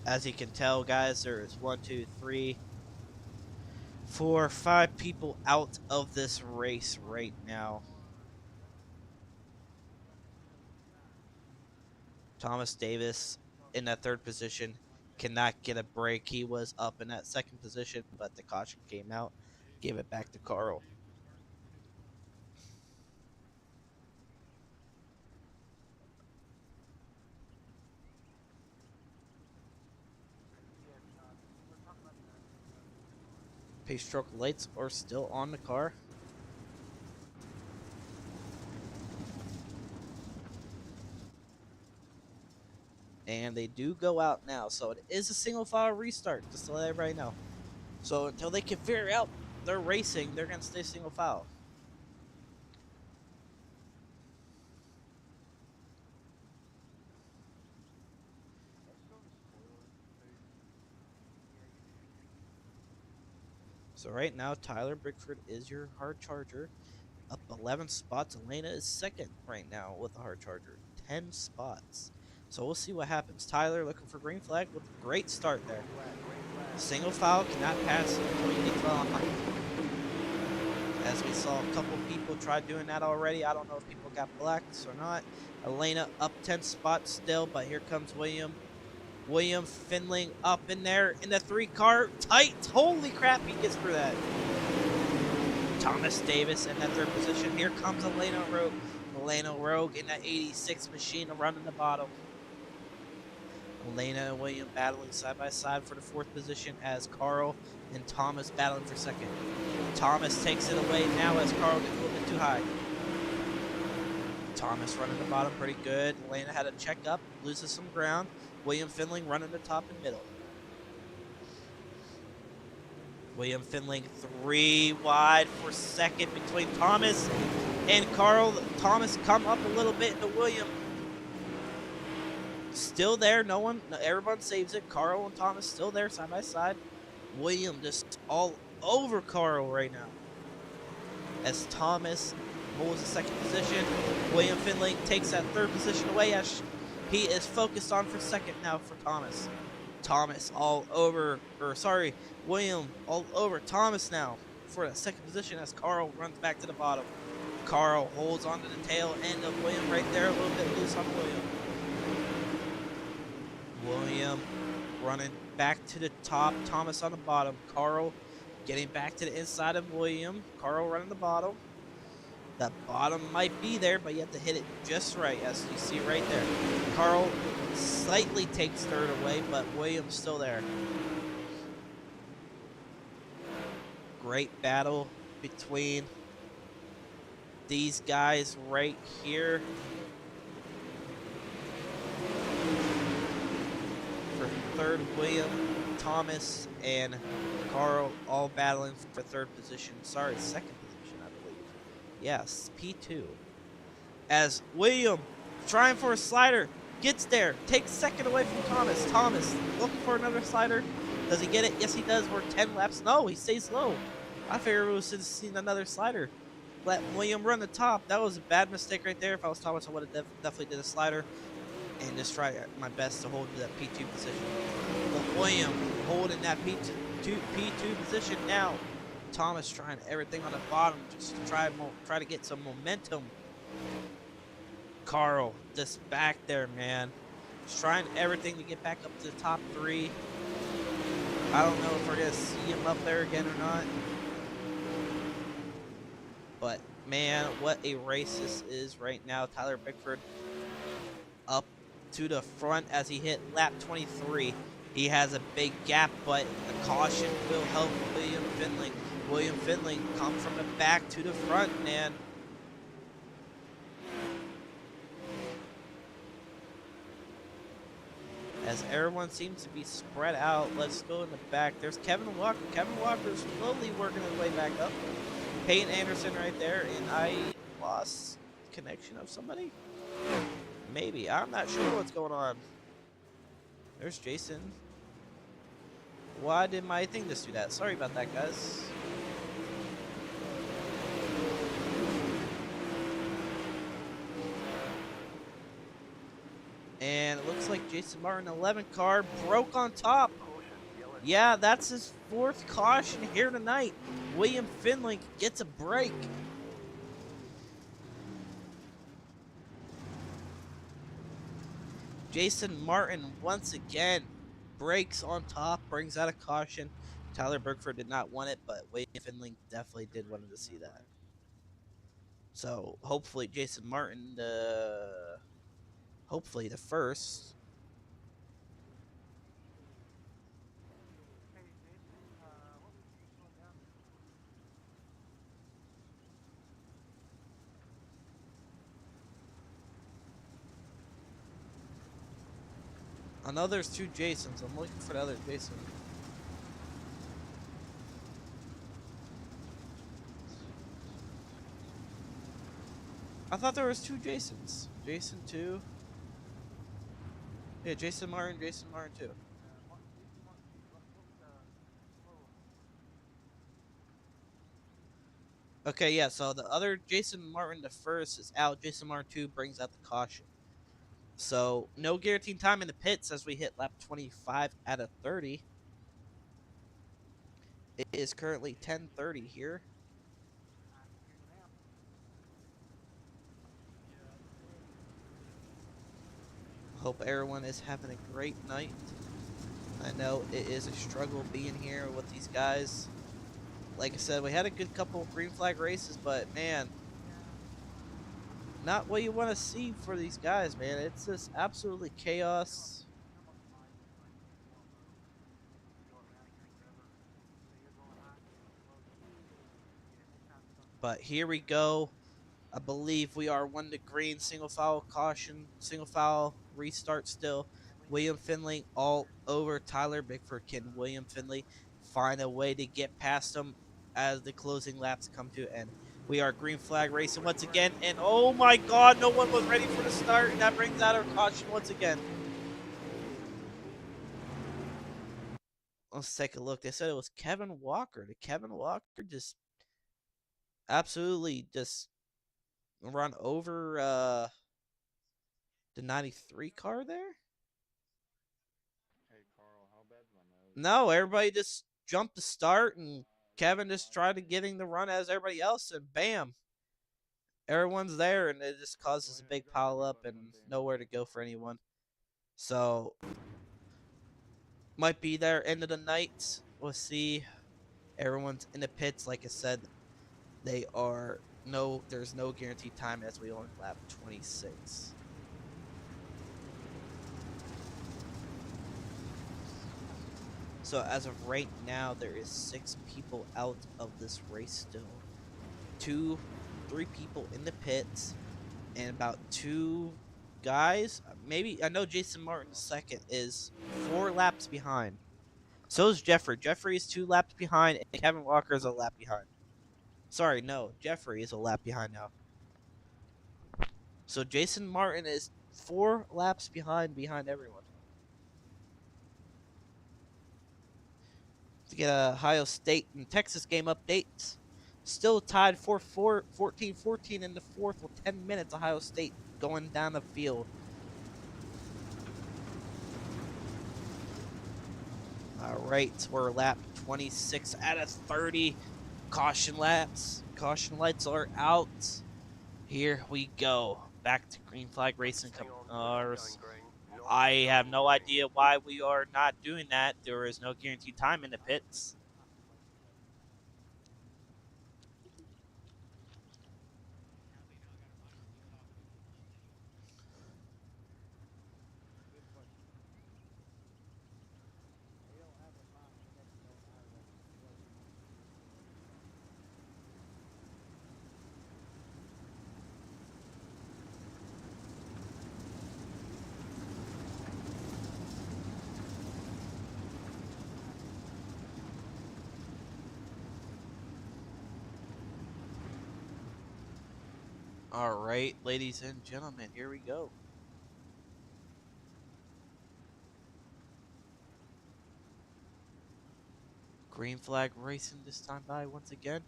As you can tell, guys, there's 1, 2, 3, 4, 5 people out of this race right now. Thomas Davis in that 3rd position cannot get a break. He was up in that 2nd position, but the caution came out, gave it back to Carl. Pace stroke lights are still on the car. And they do go out now. So it is a single file restart, just to let everybody know. So until they can figure out their racing, they're going to stay single file. So right now, Tyler Bickford is your hard charger. Up 11 spots. Elena is 2nd right now with the hard charger. 10 spots. So we'll see what happens. Tyler looking for green flag with a great start there. Single foul cannot pass until you get on. As we saw a couple people try doing that already. I don't know if people got blacks or not. Elena up 10 spots still, but here comes William. William Finling up in there in the 3 car. Tight. Holy crap, he gets through that. Thomas Davis in that 3rd position. Here comes Elena Rogue. Elena Rogue in that 86 machine running the bottom. Elena and William battling side by side for the 4th position as Carl and Thomas battling for 2nd. Thomas takes it away now as Carl gets a little bit too high. Thomas running the bottom pretty good. Elena had a check up, loses some ground. William Finling running the top and middle. William Finling 3 wide for 2nd between Thomas and Carl. Thomas come up a little bit into William. Still there, everyone saves it. Carl and Thomas still there side by side. William just all over Carl right now. As Thomas holds the 2nd position, William Finley takes that 3rd position away as he is focused on for 2nd now for Thomas. Thomas all over, William all over Thomas now for the 2nd position as Carl runs back to the bottom. Carl holds onto the tail end of William right there, a little bit loose on William. William running back to the top, Thomas on the bottom. Carl getting back to the inside of William. Carl running the bottom. That bottom might be there, but you have to hit it just right, as you see right there. Carl slightly takes 3rd away, but William's still there. great battle between these guys right here. For third, William, Thomas, and Carl all battling for third position. Sorry, second position, I believe. Yes, P2. As William, trying for a slider, gets there, takes second away from Thomas. Thomas looking for another slider. Does he get it? Yes, he does. We're 10 laps. No, he stays low. I figured we would have seen another slider. Let William run the top. That was a bad mistake right there. If I was Thomas, I would have definitely did a slider and just try my best to hold that P2 position. But William holding that P2 position now. Thomas trying everything on the bottom just to try to get some momentum. Carl just back there, man. Just trying everything to get back up to the top 3. I don't know if we're going to see him up there again or not. But, man, what a race this is right now. Tyler Bickford up to the front as he hit lap 23. He has a big gap, but a caution will help William Finley. William Finley come from the back to the front, man. As everyone seems to be spread out, let's go in the back. There's Kevin Walker. Kevin Walker's slowly working his way back up. Peyton Anderson right there, and I lost connection of somebody. Maybe. I'm not sure what's going on. There's Jason. Why did my thing just do that? Sorry about that, guys. And it looks like Jason Martin, 11 car, broke on top. Yeah, that's his 4th caution here tonight. William Finley gets a break. Jason Martin once again breaks on top, brings out a caution. Tyler Bickford did not want it, but William Finley definitely did want to see that. So hopefully Jason Martin, hopefully the first. I know there's 2 Jasons. I'm looking for the other Jason. I thought there was 2 Jasons. Jason 2. Yeah, Jason Martin 2. Okay, yeah, so the other Jason Martin, the first, is out. Jason Martin 2 brings out the caution. So, no guaranteed time in the pits as we hit lap 25 out of 30. It is currently 10:30 here. Hope everyone is having a great night. I know it is a struggle being here with these guys. Like I said, we had a good couple of green flag races, but man, not what you want to see for these guys, man. It's just absolutely chaos. But here we go. I believe we are 1 to green, single foul caution, single foul restart still. William Finley all over Tyler Bickford. Can William Finley find a way to get past him as the closing laps come to an end? We are green flag racing once again, and oh my god, no one was ready for the start, and that brings out our caution once again. Let's take a look. They said it was Kevin Walker. Did Kevin Walker just absolutely just run over the 93 car there? Hey, Carl, how bad's my nose? No, everybody just jumped the start, and Kevin just tried to getting the run as everybody else, and bam, everyone's there, and it just causes a big pile up and nowhere to go for anyone. So might be there end of the night. We'll see. Everyone's in the pits. Like I said, there's no guaranteed time as we only lap 26. So as of right now, there is 6 people out of this race still. 3 people in the pits, and about 2 guys. Maybe I know Jason Martin second is 4 laps behind. So is Jeffrey. Jeffrey is 2 laps behind, and Kevin Walker is a lap behind. Sorry, no, Jeffrey is a lap behind now. So Jason Martin is 4 laps behind everyone. To get Ohio State and Texas game updates. Still tied for 14-14 in the fourth with 10 minutes. Ohio State going down the field. All right, we're lap 26 out of 30. Caution laps. Caution lights are out. Here we go. Back to green flag racing Hang on, we're not cars. going green. Not I have going no green. idea why we are not doing that. There is no guaranteed time in the pits. Good question. They don't have a time schedule, no matter what place. All right, ladies and gentlemen, here we go. Green flag racing this time by once again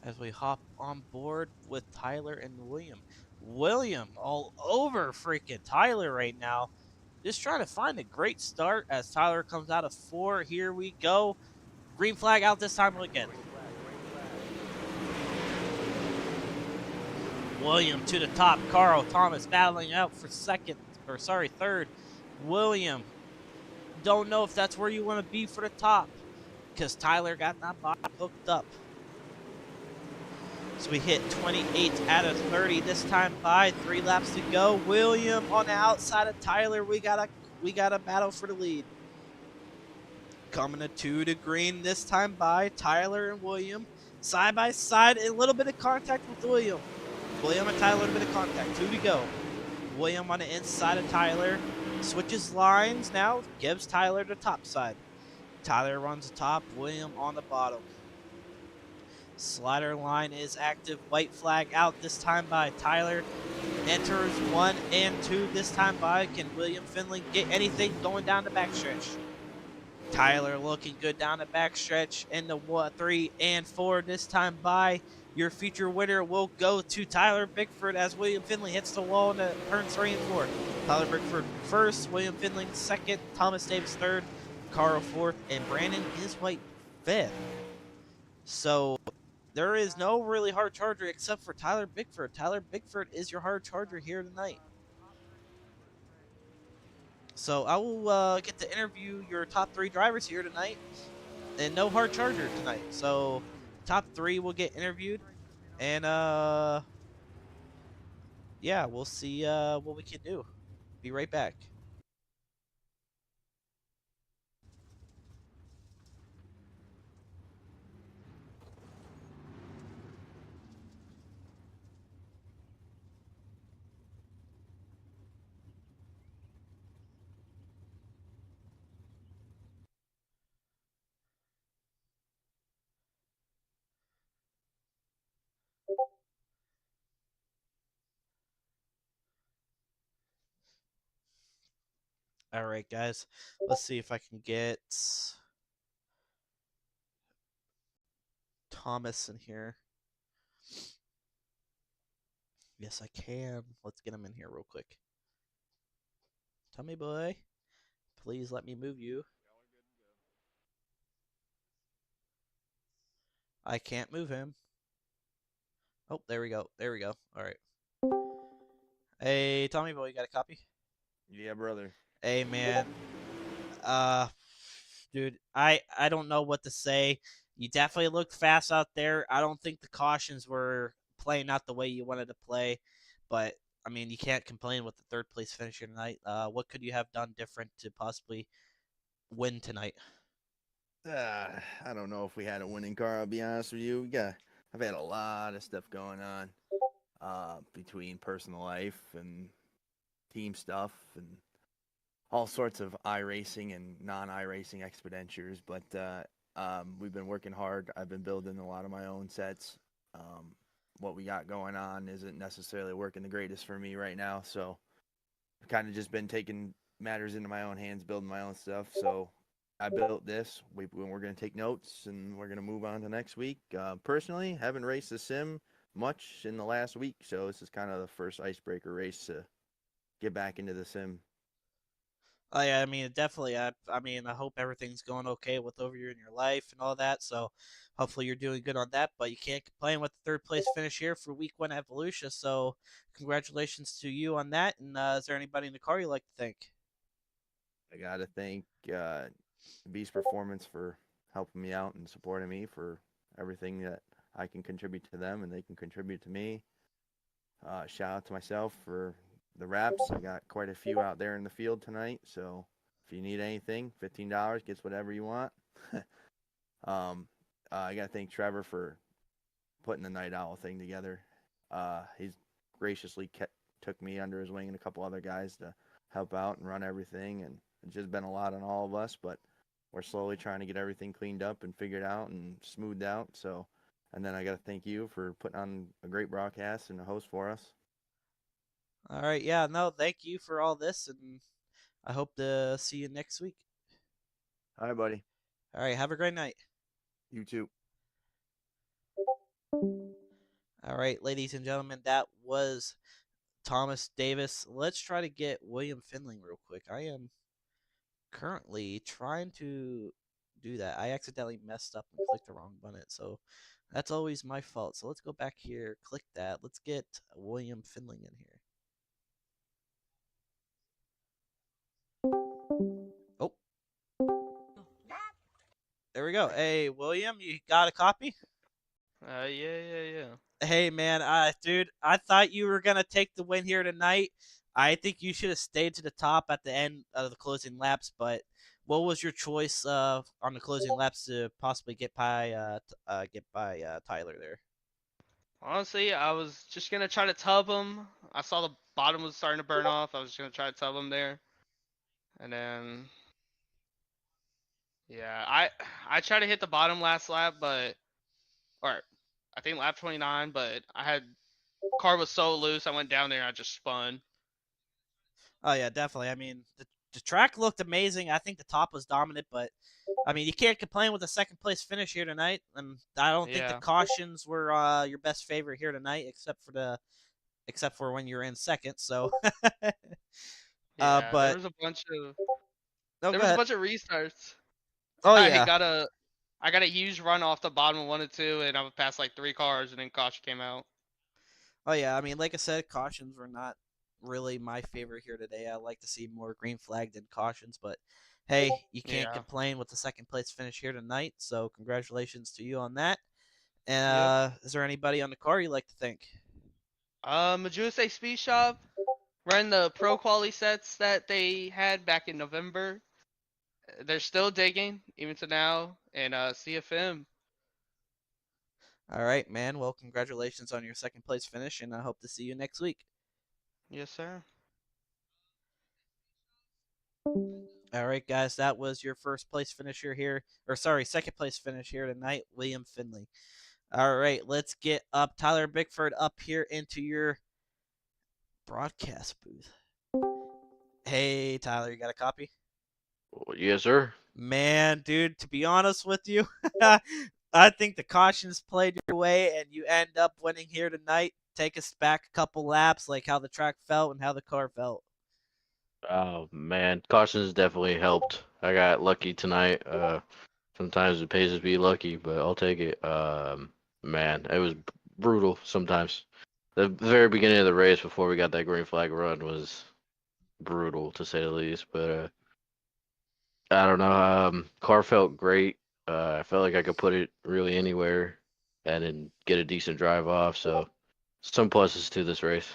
as we hop on board with Tyler and William. William all over freaking Tyler right now. Just trying to find a great start as Tyler comes out of 4. Here we go. Green flag out this time again. Green flag, green flag. William to the top. Carl Thomas battling out for third. William, don't know if that's where you want to be for the top because Tyler got that body hooked up. So we hit 28 out of 30 this time by. 3 laps to go. William on the outside of Tyler. We got a battle for the lead. Coming to 2 to green this time by. Tyler and William side by side. A little bit of contact with William. William and Tyler, a little bit of contact. 2 to go. William on the inside of Tyler. Switches lines now. Gives Tyler the top side. Tyler runs the top. William on the bottom. Slider line is active. White flag out this time by Tyler. Enters 1 and 2 this time by. Can William Finley get anything going down the backstretch? Tyler looking good down the backstretch. In the 3 and 4 this time by. Your future winner will go to Tyler Bickford as William Finley hits the wall in the turns 3 and 4. Tyler Bickford first. William Finley second. Thomas Davis third. Carl fourth. And Brandon is White fifth. So there is no really hard charger except for Tyler Bickford. Tyler Bickford is your hard charger here tonight. So I will get to interview your top 3 drivers here tonight. And no hard charger tonight. So top 3 will get interviewed. And yeah, we'll see what we can do. Be right back. All right, guys. Let's see if I can get Thomas in here. Yes, I can. Let's get him in here real quick. Tommy boy, please let me move you. I can't move him. Oh, there we go. There we go. All right. Hey, Tommy boy, you got a copy? Yeah, brother. Hey, man. Dude, I don't know what to say. You definitely looked fast out there. I don't think the cautions were playing out the way you wanted to play, but I mean, you can't complain with the 3rd place finisher tonight. What could you have done different to possibly win tonight? I don't know if we had a winning car. I'll be honest with you. I've had a lot of stuff going on, between personal life and team stuff and all sorts of iRacing and non-iRacing expenditures. But we've been working hard. I've been building a lot of my own sets. What we got going on isn't necessarily working the greatest for me right now, so I've kind of just been taking matters into my own hands, building my own stuff. So I built this. We're going to take notes and we're going to move on to next week. Personally, haven't raced the sim much in the last week, so this is kind of the first icebreaker race to get back into the sim. Oh yeah, I mean definitely. I mean I hope everything's going okay with over you in your life and all that. So hopefully you're doing good on that. But you can't complain with the third place finish here for week one at Volusia. So congratulations to you on that. And is there anybody in the car you like to thank? I got to thank Beast Performance for helping me out and supporting me for everything that I can contribute to them and they can contribute to me. Shout out to myself for the wraps. I got quite a few out there in the field tonight, so if you need anything, $15 gets whatever you want. I got to thank Trevor for putting the Night Owl thing together. He's graciously took me under his wing and a couple other guys to help out and run everything, and it's just been a lot on all of us, but we're slowly trying to get everything cleaned up and figured out and smoothed out. So, and then I got to thank you for putting on a great broadcast and a host for us. All right, yeah, no, thank you for all this, and I hope to see you next week. All right, buddy. All right, have a great night. You too. All right, ladies and gentlemen, that was Thomas Davis. Let's try to get William Finling real quick. I am currently trying to do that. I accidentally messed up and clicked the wrong button, so that's always my fault. So let's go back here, click that. Let's get William Finling in here. Oh, there we go. Hey, William, you got a copy? Yeah. Hey, man, dude, I thought you were gonna take the win here tonight. I think you should have stayed to the top at the end of the closing laps. But what was your choice on the closing laps to possibly get by Tyler there? Honestly, I was just gonna try to tub him. I saw the bottom was starting to burn off. I was just gonna try to tub him there, and then yeah, I tried to hit the bottom last lap, or I think lap 29, but car was so loose. I went down there and I just spun. Oh yeah, definitely. I mean, the track looked amazing. I think the top was dominant, but I mean, you can't complain with a second place finish here tonight. And I don't think the Yeah. cautions were your best favorite here tonight, except for when you're in second. So, Yeah, but no, there go was a ahead. bunch of restarts. Oh I yeah, got a I got a huge run off the bottom of 1 and 2, and I was past like 3 cars, and then caution came out. oh yeah. I mean, like I said, cautions were not really my favorite here today. I like to see more green flag than cautions, but hey, you can't Yeah. complain with the second place finish here tonight. So congratulations to you on that. Yep. Is there anybody on the car you like to thank? Majuse Speed Shop ran the pro quality sets that they had back in November. They're still digging even to now, and CFM. All right, man. Well, congratulations on your second place finish, and I hope to see you next week. Yes, sir. All right, guys. That was your first place finisher here, or sorry, second place finish here tonight, William Finley. All right, let's get up Tyler Bickford up here into your broadcast booth. Hey, Tyler, you got a copy? Yes, sir. Man, dude, to be honest with you, I think the cautions played your way and you end up winning here tonight. Take us back a couple laps, like how the track felt and how the car felt. Oh man, cautions definitely helped. I got lucky tonight. Sometimes it pays to be lucky, but I'll take it. Man, it was brutal sometimes. The very beginning of the race before we got that green flag run was brutal to say the least. But I don't know. Car felt great. I felt like I could put it really anywhere and then get a decent drive off. So some pluses to this race.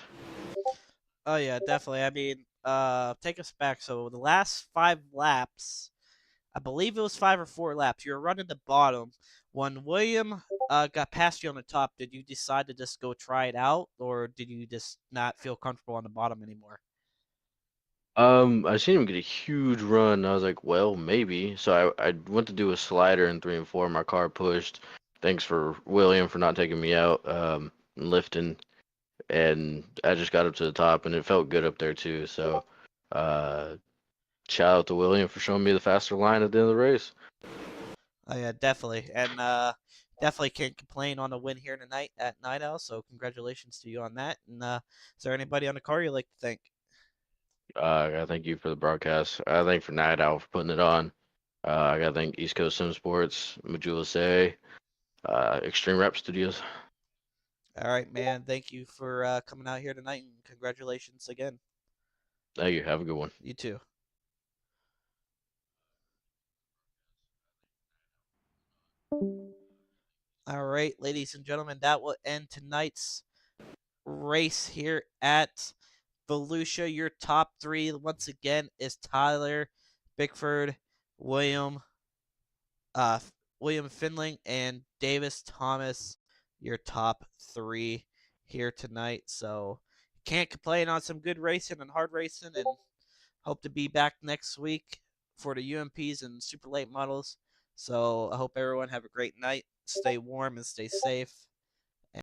Oh yeah, definitely. I mean, take us back. So the last 5 laps, I believe it was 5 or 4 laps. You were running the bottom. When William got past you on the top, did you decide to just go try it out, or did you just not feel comfortable on the bottom anymore? I seen him get a huge run. I was like, well, maybe. So I went to do a slider in 3 and 4. My car pushed. Thanks for William for not taking me out, and lifting, and I just got up to the top, and it felt good up there too. So, uh, shout out to William for showing me the faster line at the end of the race. Oh yeah, definitely, and definitely can't complain on a win here tonight at Night Owl. So congratulations to you on that. And is there anybody on the car you'd like to thank? I gotta thank you for the broadcast. I thank for Night Owl for putting it on. I gotta thank East Coast Sim Sports, Majula Say, Extreme Rep Studios. All right, man. Thank you for coming out here tonight, and congratulations again. Thank you. Have a good one. You too. All right, ladies and gentlemen, that will end tonight's race here at Volusia. Your top 3 once again is Tyler, Bickford, William, uh, William Finling, and Davis Thomas. Your top 3 here tonight. So can't complain on some good racing and hard racing, and hope to be back next week for the UMPs and super late models. So I hope everyone have a great night. Stay warm and stay safe.